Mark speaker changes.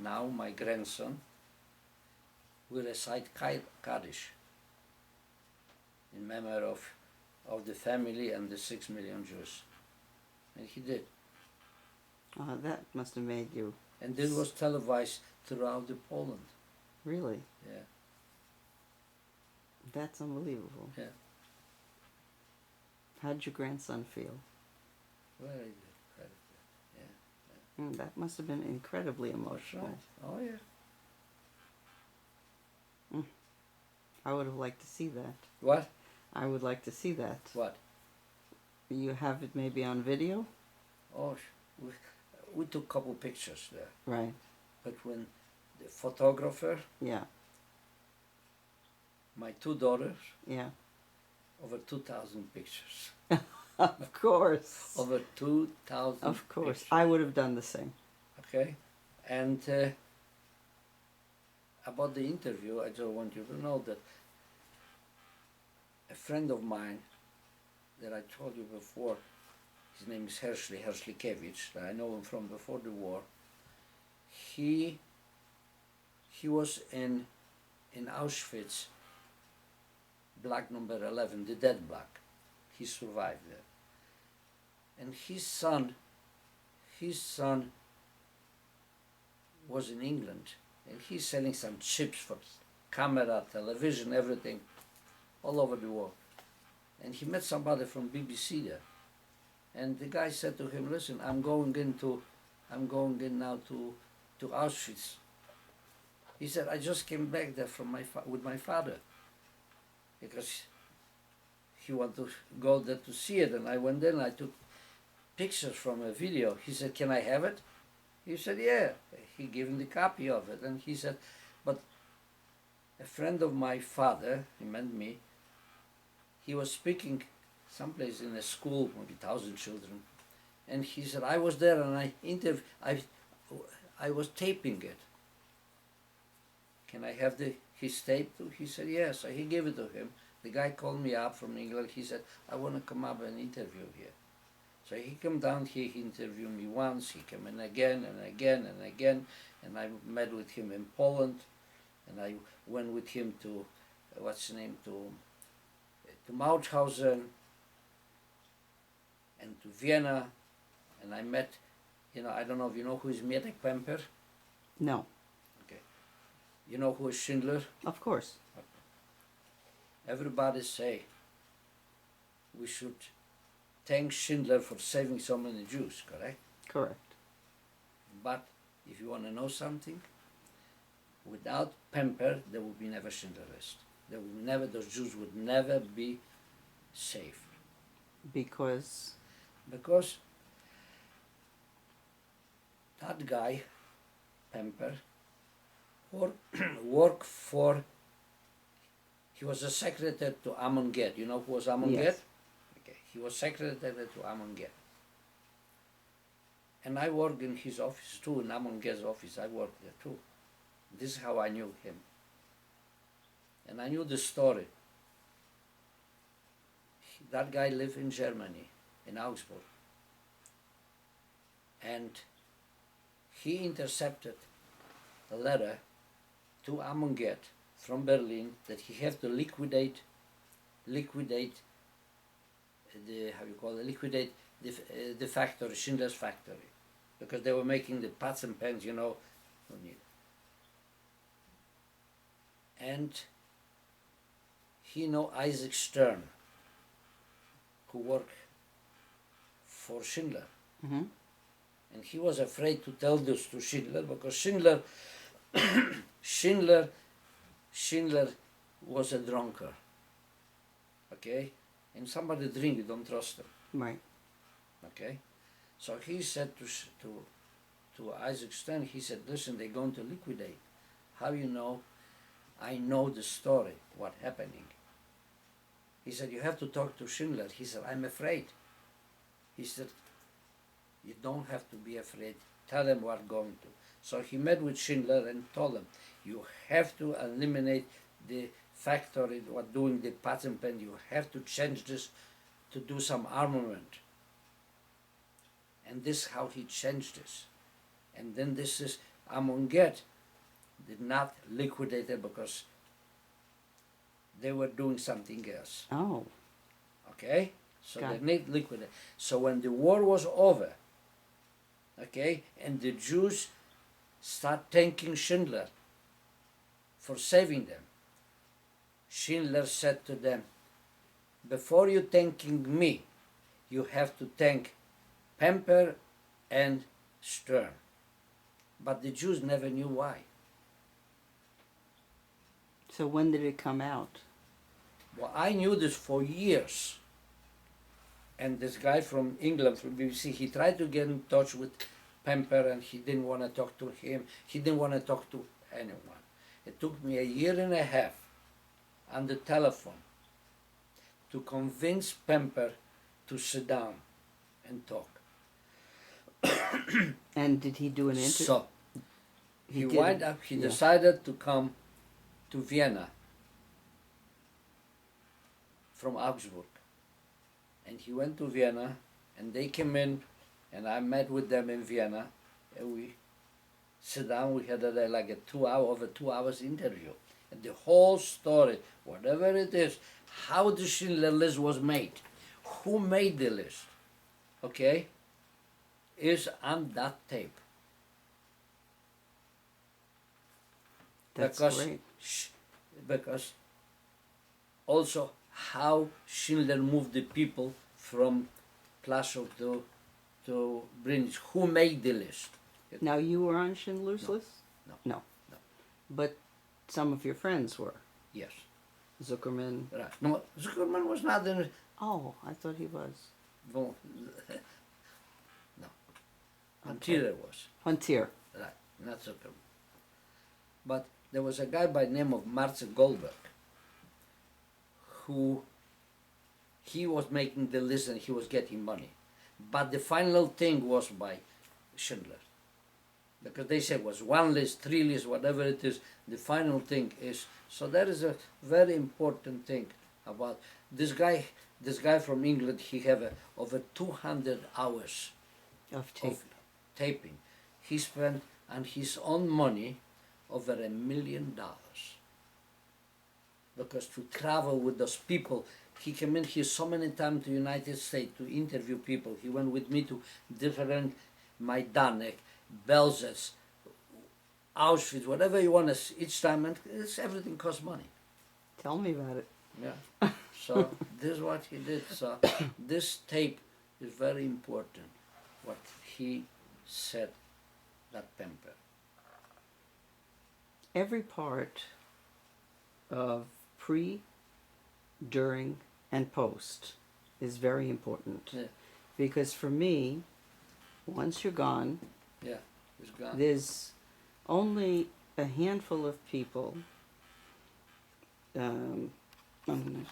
Speaker 1: now my grandson, will recite Kaddish in memory of the family and the 6 million Jews. And he did.
Speaker 2: That must have made you...
Speaker 1: And this was televised throughout the Poland.
Speaker 2: Really?
Speaker 1: Yeah.
Speaker 2: That's unbelievable.
Speaker 1: Yeah.
Speaker 2: How did your grandson feel?
Speaker 1: Very good. Very good. Yeah.
Speaker 2: That must have been incredibly
Speaker 1: That's
Speaker 2: emotional.
Speaker 1: right. Oh yeah.
Speaker 2: I would have liked to see that.
Speaker 1: What?
Speaker 2: I would like to see that.
Speaker 1: What?
Speaker 2: You have it maybe on video?
Speaker 1: Oh, we took a couple pictures there.
Speaker 2: Right.
Speaker 1: But when the photographer,
Speaker 2: Yeah.
Speaker 1: my 2 daughters,
Speaker 2: Yeah.
Speaker 1: over 2,000 pictures.
Speaker 2: Of course.
Speaker 1: Over 2,000
Speaker 2: Of course.
Speaker 1: pictures.
Speaker 2: I would have done the same.
Speaker 1: Okay? And about the interview, I just want you to know that a friend of mine that I told you before, his name is Hershlikevich, I know him from before the war. He was in Auschwitz, black number 11, the dead black. He survived there. And his son was in England, and he's selling some chips for camera, television, everything, all over the world. And he met somebody from BBC there. And the guy said to him, listen, I'm going in now to Auschwitz. He said, I just came back there from with my father, because he wanted to go there to see it. And I went there and I took pictures from a video. He said, can I have it? He said, yeah. He gave him the copy of it. And he said, but a friend of my father, he meant me, he was speaking someplace in a school, maybe 1,000 children. And he said, I was there and I was taping it. Can I have his tape too? He said, yes. So he gave it to him. The guy called me up from England. He said, I want to come up and interview here. So he came down here, he interviewed me once, he came in again and again and again, and I met with him in Poland, and I went with him to, to Mauthausen, and to Vienna, and I met, I don't know if you know who is Mietek Pemper?
Speaker 2: No.
Speaker 1: Okay. You know who is Schindler?
Speaker 2: Of course.
Speaker 1: Everybody say we should thank Schindler for saving so many Jews, correct?
Speaker 2: Correct.
Speaker 1: But if you want to know something, without Pemper, there would be never Schindler List. Those Jews would never be safe.
Speaker 2: Because
Speaker 1: that guy, Pemper, worked for, he was a secretary to Amon Get. You know who was Amon
Speaker 2: Yes.
Speaker 1: Get? Okay. He was secretary to Amon Get. And I worked in his office too, in Amon Get's office. I worked there too. This is how I knew him. And I knew the story. That guy lived in Germany, in Augsburg. And he intercepted a letter to Amon Get from Berlin that he had to liquidate the factory, Schindler's factory, because they were making the pots and pans, And he know Isaac Stern, who worked for Schindler.
Speaker 2: Mm-hmm.
Speaker 1: And he was afraid to tell this to Schindler, because Schindler was a drunkard. Okay? And somebody drink, you don't trust him.
Speaker 2: Right.
Speaker 1: Okay? So he said to Isaac Stern, he said, listen, they're going to liquidate. How you know? I know the story, what happening. He said, you have to talk to Schindler. He said, I'm afraid. He said, you don't have to be afraid. Tell them what going to. So he met with Schindler and told him, you have to eliminate the factory, what doing the pots and pans. You have to change this to do some armament. And this is how he changed this. And then this is, Amon Get did not liquidate it because they were doing something else.
Speaker 2: Oh.
Speaker 1: Okay? So
Speaker 2: Got
Speaker 1: they
Speaker 2: it.
Speaker 1: need liquidate. So when the war was over, okay, and the Jews start thanking Schindler for saving them, Schindler said to them, before you thanking me, you have to thank Pemper and Stern. But the Jews never knew why.
Speaker 2: So when did it come out?
Speaker 1: Well, I knew this for years. And this guy from England, from BBC, he tried to get in touch with Pemper and he didn't want to talk to him. He didn't want to talk to anyone. It took me a year and a half on the telephone to convince Pemper to sit down and talk.
Speaker 2: And did he do an interview?
Speaker 1: So he
Speaker 2: did
Speaker 1: wind
Speaker 2: it.
Speaker 1: up, he
Speaker 2: Yeah.
Speaker 1: decided to come to Vienna from Augsburg. And he went to Vienna and they came in and I met with them in Vienna and we sit down, we had like a over 2 hours interview. And the whole story, whatever it is, how the Schindler List was made, who made the list, okay, is on that tape.
Speaker 2: That's
Speaker 1: because,
Speaker 2: great.
Speaker 1: because also how Schindler moved the people from Plaszow to Brindisi, who made the list.
Speaker 2: Now you were on Schindler's
Speaker 1: No.
Speaker 2: List?
Speaker 1: No.
Speaker 2: No.
Speaker 1: No.
Speaker 2: But some of your friends were.
Speaker 1: Yes,
Speaker 2: Zuckerman.
Speaker 1: right. No, Zuckerman was not in.
Speaker 2: Oh, I thought he was.
Speaker 1: No, no.
Speaker 2: Okay.
Speaker 1: Huntier was,
Speaker 2: Huntier.
Speaker 1: right, not Zuckerman. But there was a guy by the name of Marcel Goldberg who he was making the list and he was getting money. But the final thing was by Schindler. Because they say it was 1 list, 3 lists, whatever it is, the final thing is, so that is a very important thing about this guy from England, he have over 200 hours
Speaker 2: Of tape.
Speaker 1: of taping. He spent on his own money over $1 million. Because to travel with those people, he came in here so many times to the United States to interview people. He went with me to different Majdanek, Belzec, Auschwitz, whatever you want to, each time, and everything costs money.
Speaker 2: Tell me about it.
Speaker 1: Yeah. So this is what he did. So this tape is very important. What he said, that Pemper.
Speaker 2: Every part of pre, during, and post is very important.
Speaker 1: Yeah.
Speaker 2: Because for me, once you're gone,
Speaker 1: Yeah, he's gone.
Speaker 2: there's only a handful of people. I'm gonna